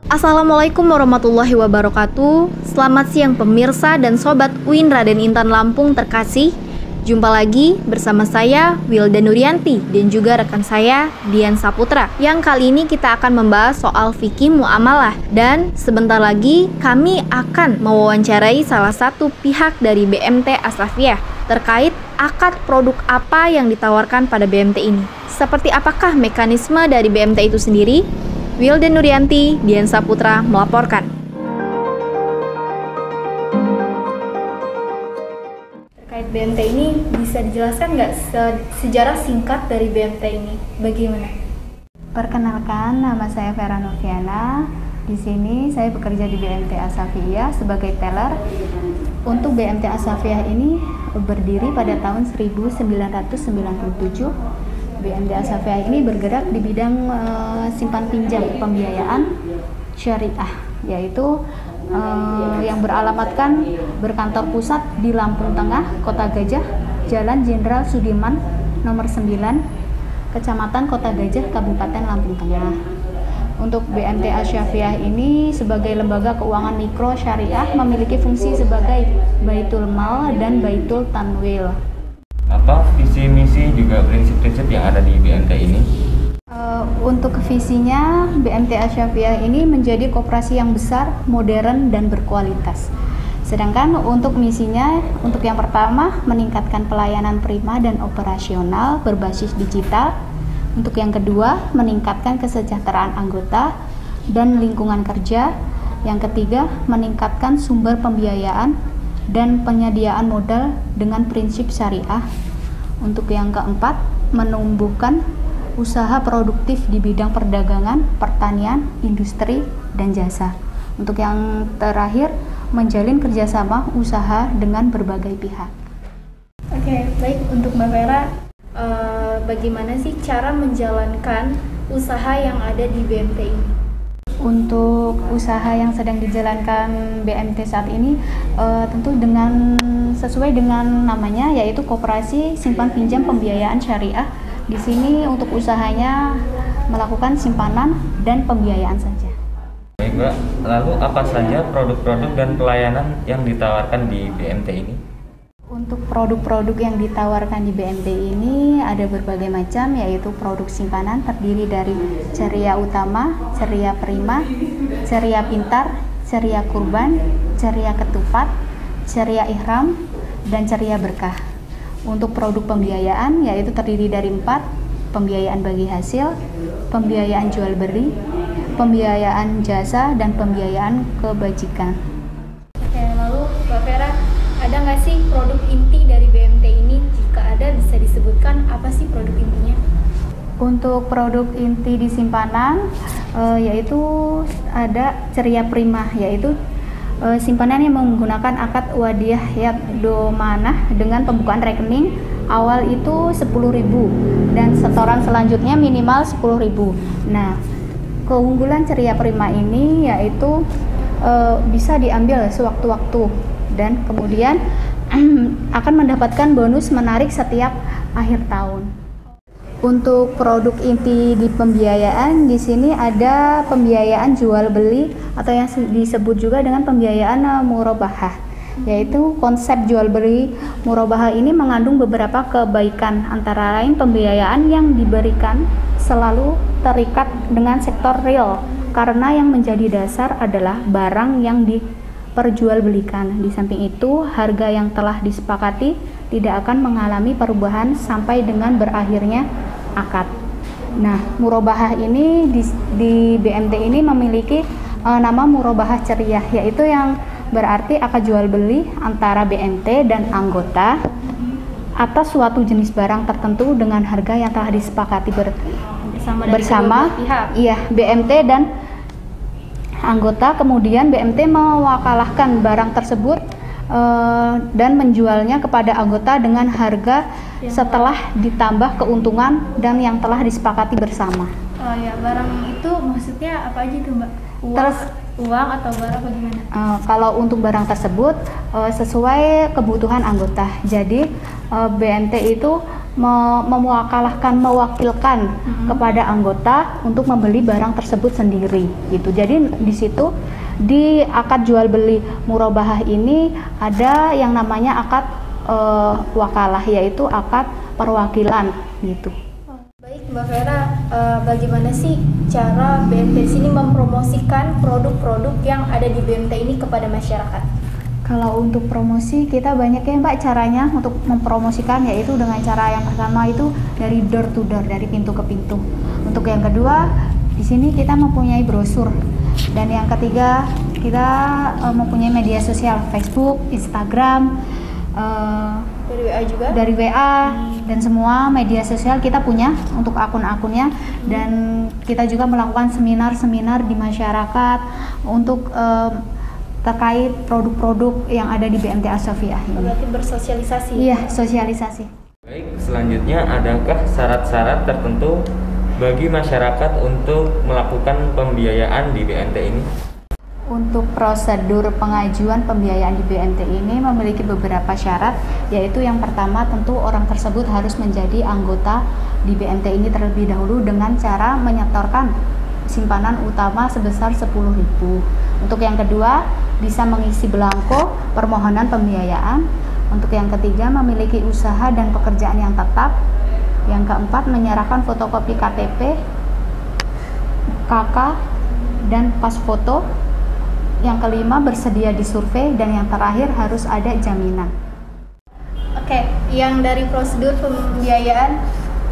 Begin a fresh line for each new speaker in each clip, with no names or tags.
Assalamualaikum warahmatullahi wabarakatuh. Selamat siang pemirsa dan sobat UIN Raden Intan Lampung terkasih. Jumpa lagi bersama saya Wilda Nurianti dan juga rekan saya Dian Saputra. Yang kali ini kita akan membahas soal fikih muamalah. Dan sebentar lagi kami akan mewawancarai salah satu pihak dari BMT Asafiyah terkait akad produk apa yang ditawarkan pada BMT ini. Seperti apakah mekanisme dari BMT itu sendiri? Wilda Nurianti, Dian Saputra melaporkan. Terkait BMT ini, bisa dijelaskan nggak sejarah singkat dari BMT ini? Bagaimana?
Perkenalkan, nama saya Vera Noviana. Di sini saya bekerja di BMT Asafiyah sebagai teller. Untuk BMT Asafiyah ini berdiri pada tahun 1997. BMT Asafiyah ini bergerak di bidang simpan pinjam pembiayaan syariah, yaitu yang beralamatkan berkantor pusat di Lampung Tengah, Kota Gajah, Jalan Jenderal Sudirman nomor 9, Kecamatan Kota Gajah, Kabupaten Lampung Tengah. Untuk BMT Asafiyah ini sebagai lembaga keuangan mikro syariah memiliki fungsi sebagai Baitul Mal dan Baitul Tanwil.
Apa visi misi juga prinsip-prinsip yang ada di BMT ini?
Untuk visinya, BMT Asafiyah ini menjadi koperasi yang besar, modern, dan berkualitas. Sedangkan untuk misinya, untuk yang pertama, meningkatkan pelayanan prima dan operasional berbasis digital. Untuk yang kedua, meningkatkan kesejahteraan anggota dan lingkungan kerja. Yang ketiga, meningkatkan sumber pembiayaan dan penyediaan modal dengan prinsip syariah. Untuk yang keempat, menumbuhkan usaha produktif di bidang perdagangan, pertanian, industri, dan jasa. Untuk yang terakhir, menjalin kerjasama usaha dengan berbagai pihak.
Oke, baik. Untuk Mbak Vera, bagaimana sih cara menjalankan usaha yang ada di BMT ini?
Untuk usaha yang sedang dijalankan BMT saat ini tentu dengan sesuai dengan namanya, yaitu Koperasi Simpan Pinjam Pembiayaan Syariah. Di sini untuk usahanya melakukan simpanan dan pembiayaan saja.
Baik Mbak, lalu apa saja produk-produk dan pelayanan yang ditawarkan di BMT ini?
Untuk produk-produk yang ditawarkan di BMT ini ada berbagai macam, yaitu produk simpanan terdiri dari ceria utama, ceria prima, ceria pintar, ceria kurban, ceria ketupat, ceria ihram, dan ceria berkah. Untuk produk pembiayaan yaitu terdiri dari 4, pembiayaan bagi hasil, pembiayaan jual beli, pembiayaan jasa, dan pembiayaan kebajikan.
Oke, lalu Mbak Vera, ada nggak sih produk inti dari BMT ini? Jika ada, bisa disebutkan apa sih produk intinya?
Untuk produk inti di simpanan yaitu ada ceria prima, yaitu simpanan yang menggunakan akad wadiyah yadomanah dengan pembukaan rekening awal itu 10.000 dan setoran selanjutnya minimal 10.000. Nah, keunggulan ceria prima ini yaitu bisa diambil sewaktu-waktu dan kemudian akan mendapatkan bonus menarik setiap akhir tahun. Untuk produk inti di pembiayaan, di sini ada pembiayaan jual beli atau yang disebut juga dengan pembiayaan murabahah. Yaitu konsep jual beli murabahah ini mengandung beberapa kebaikan, antara lain pembiayaan yang diberikan selalu terikat dengan sektor real karena yang menjadi dasar adalah barang yang diperjualbelikan. Di samping itu, harga yang telah disepakati tidak akan mengalami perubahan sampai dengan berakhirnya akad. Nah, murabahah ini di BMT ini memiliki nama murabahah ceria, yaitu yang berarti akad jual beli antara BMT dan anggota atas suatu jenis barang tertentu dengan harga yang telah disepakati bersama iya, BMT dan anggota. Kemudian BMT mewakalahkan barang tersebut dan menjualnya kepada anggota dengan harga setelah ditambah keuntungan dan yang telah disepakati bersama.
Oh ya, barang itu maksudnya apa aja tuh Mbak? Uang atau barang bagaimana?
Kalau untuk barang tersebut sesuai kebutuhan anggota. Jadi BMT itu mewakilkan kepada anggota untuk membeli barang tersebut sendiri gitu. Jadi di situ di akad jual beli murabahah ini ada yang namanya akad wakalah, yaitu akad perwakilan gitu.
Baik Mbak Vera, bagaimana sih cara BMT di sini mempromosikan produk-produk yang ada di BMT ini kepada masyarakat?
Kalau untuk promosi kita banyak ya Mbak caranya untuk mempromosikan, yaitu dengan cara yang pertama itu dari door to door, dari pintu ke pintu. Untuk yang kedua di sini kita mempunyai brosur, dan yang ketiga kita mempunyai media sosial Facebook, Instagram,
Dari WA juga?
dari WA dan semua media sosial kita punya untuk akun-akunnya, dan kita juga melakukan seminar-seminar di masyarakat untuk terkait produk-produk yang ada di BMT As-Sofiyah ini.
Berarti bersosialisasi?
Iya, sosialisasi.
Baik, selanjutnya adakah syarat-syarat tertentu bagi masyarakat untuk melakukan pembiayaan di BMT ini?
Untuk prosedur pengajuan pembiayaan di BMT ini memiliki beberapa syarat, yaitu yang pertama tentu orang tersebut harus menjadi anggota di BMT ini terlebih dahulu dengan cara menyetorkan simpanan utama sebesar 10.000. Untuk yang kedua, bisa mengisi belangko permohonan pembiayaan. Untuk yang ketiga, memiliki usaha dan pekerjaan yang tetap. Yang keempat, menyerahkan fotokopi KTP, KK, dan pas foto. Yang kelima, bersedia disurvei, dan yang terakhir harus ada jaminan.
Oke, yang dari prosedur pembiayaan,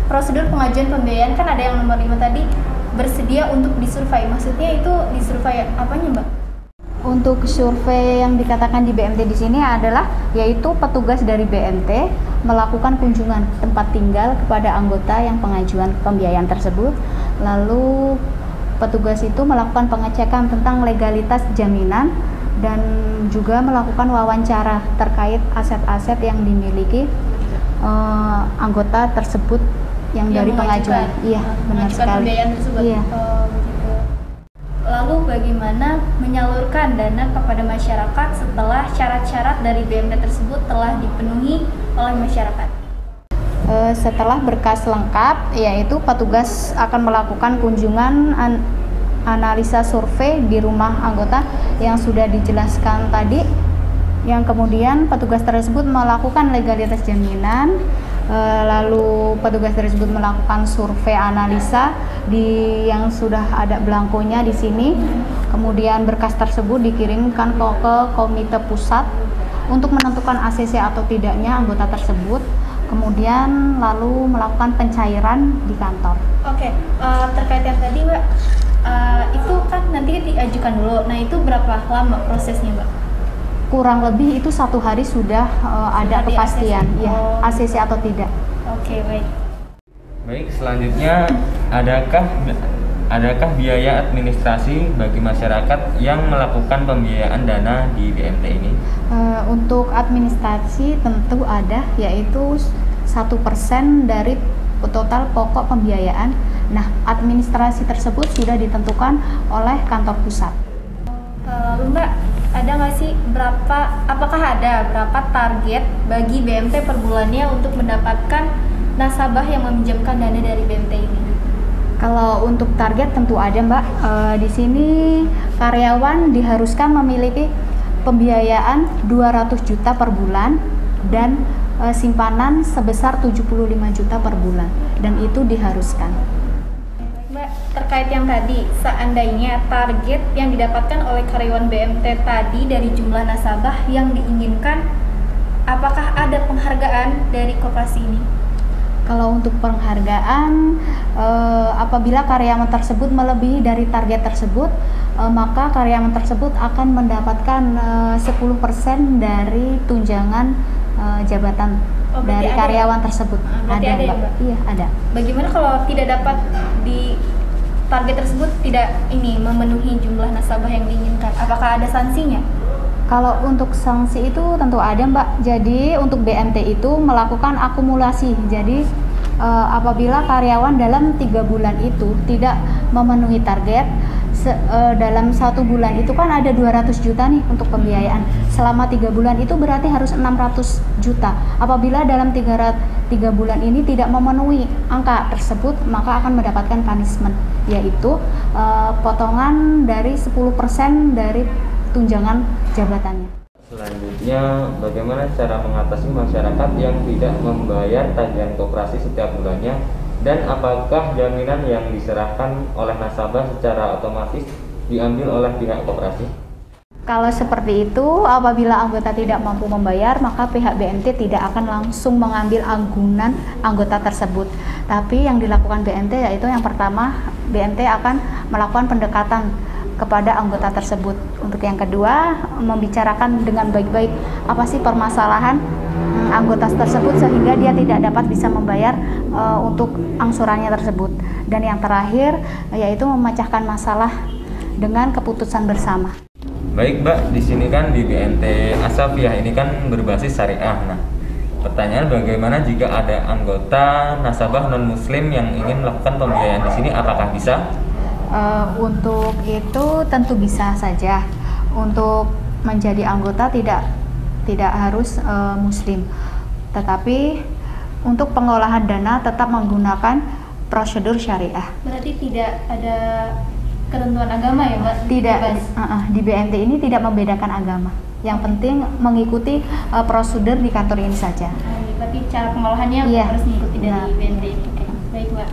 prosedur pengajuan pembiayaan kan ada yang nomor 5 tadi, bersedia untuk disurvei. Maksudnya itu disurvei apanya, Mbak?
Untuk survei yang dikatakan di BMT di sini adalah yaitu petugas dari BMT melakukan kunjungan tempat tinggal kepada anggota yang pengajuan pembiayaan tersebut. Lalu petugas itu melakukan pengecekan tentang legalitas jaminan dan juga melakukan wawancara terkait aset-aset yang dimiliki anggota tersebut yang dari pengajuan. Iya, benar sekali.
Pembiayaan tersebut.
Iya.
Begitu. Lalu bagaimana menyalurkan dana kepada masyarakat setelah syarat-syarat dari BMT tersebut telah dipenuhi oleh masyarakat?
Setelah berkas lengkap, yaitu petugas akan melakukan kunjungan analisa survei di rumah anggota yang sudah dijelaskan tadi, yang kemudian petugas tersebut melakukan legalitas jaminan, lalu petugas tersebut melakukan survei analisa yang sudah ada belangkonya di sini. Kemudian berkas tersebut dikirimkan ke komite pusat untuk menentukan ACC atau tidaknya anggota tersebut. Kemudian lalu melakukan pencairan di kantor.
Oke, terkait yang tadi, Mbak, itu kan nanti diajukan dulu. Nah, itu berapa lama prosesnya, Mbak?
Kurang lebih itu 1 hari sudah ada kepastian,
ACC.
ya, ACC atau tidak.
Oke, baik.
Baik, selanjutnya adakah biaya administrasi bagi masyarakat yang melakukan pembiayaan dana di BMT ini?
Untuk administrasi tentu ada, yaitu 1% dari total pokok pembiayaan. Nah, administrasi tersebut sudah ditentukan oleh kantor pusat.
Lalu Mbak, ada nggak sih apakah ada berapa target bagi BMT per bulannya untuk mendapatkan nasabah yang meminjamkan dana dari BMT ini?
Kalau untuk target tentu ada, Mbak. Di sini karyawan diharuskan memiliki pembiayaan 200 juta per bulan dan simpanan sebesar 75 juta per bulan, dan itu diharuskan.
Mbak, terkait yang tadi, seandainya target yang didapatkan oleh karyawan BMT tadi dari jumlah nasabah yang diinginkan, apakah ada penghargaan dari koperasi ini?
Kalau untuk penghargaan, apabila karyawan tersebut melebihi dari target tersebut, maka karyawan tersebut akan mendapatkan 10% dari tunjangan jabatan dari karyawan tersebut.
Ada, ya, Mbak?
Iya, ada.
Bagaimana kalau tidak dapat di target tersebut, tidak memenuhi jumlah nasabah yang diinginkan? Apakah ada sanksinya?
Kalau untuk sanksi itu tentu ada, Mbak. Jadi untuk BMT itu melakukan akumulasi. Jadi apabila karyawan dalam 3 bulan itu tidak memenuhi target, dalam 1 bulan itu kan ada 200 juta nih untuk pembiayaan. Selama 3 bulan itu berarti harus 600 juta. Apabila dalam 3 bulan ini tidak memenuhi angka tersebut, maka akan mendapatkan punishment, yaitu potongan dari 10% dari tunjangan jabatannya.
Selanjutnya, bagaimana cara mengatasi masyarakat yang tidak membayar tagihan koperasi setiap bulannya, dan apakah jaminan yang diserahkan oleh nasabah secara otomatis diambil oleh pihak koperasi?
Kalau seperti itu, apabila anggota tidak mampu membayar, maka pihak BNT tidak akan langsung mengambil agunan anggota tersebut. Tapi yang dilakukan BNT yaitu yang pertama, BNT akan melakukan pendekatan kepada anggota tersebut. Untuk yang kedua, membicarakan dengan baik-baik apa sih permasalahan anggota tersebut sehingga dia tidak dapat bisa membayar untuk angsurannya tersebut. Dan yang terakhir yaitu memecahkan masalah dengan keputusan bersama.
Baik Mbak, di sini kan di BNT Asafiyah ini kan berbasis syariah. Nah, pertanyaan bagaimana jika ada anggota nasabah non muslim yang ingin melakukan pembiayaan di sini, apakah bisa?
Untuk itu tentu bisa saja. Untuk menjadi anggota tidak harus muslim, tetapi untuk pengolahan dana tetap menggunakan prosedur syariah.
Berarti tidak ada ketentuan agama ya Mbak?
Tidak, di BNT ini tidak membedakan agama. Yang penting mengikuti prosedur di kantor ini saja.
Berarti cara pengolahannya harus mengikuti dari BNT. Oke, baik Mbak.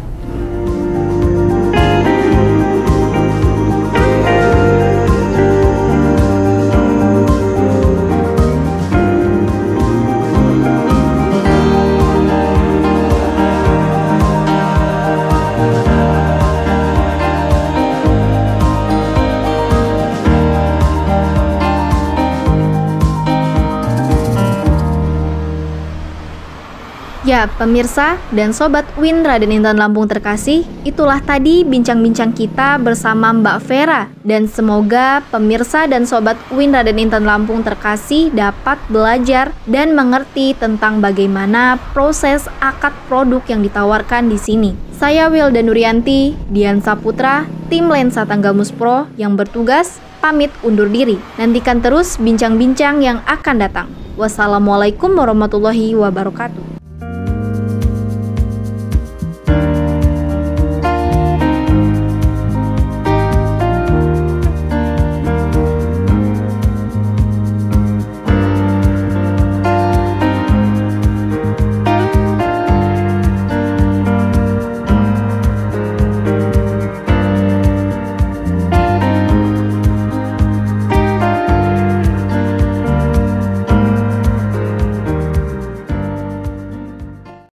Ya, pemirsa dan sobat UIN Raden Intan Lampung terkasih, itulah tadi bincang-bincang kita bersama Mbak Vera. Dan semoga pemirsa dan sobat UIN Raden Intan Lampung terkasih dapat belajar dan mengerti tentang bagaimana proses akad produk yang ditawarkan di sini. Saya Wilda Nurianti, Dian Saputra, tim Lensa Tanggamus Pro yang bertugas pamit undur diri. Nantikan terus bincang-bincang yang akan datang. Wassalamualaikum warahmatullahi wabarakatuh.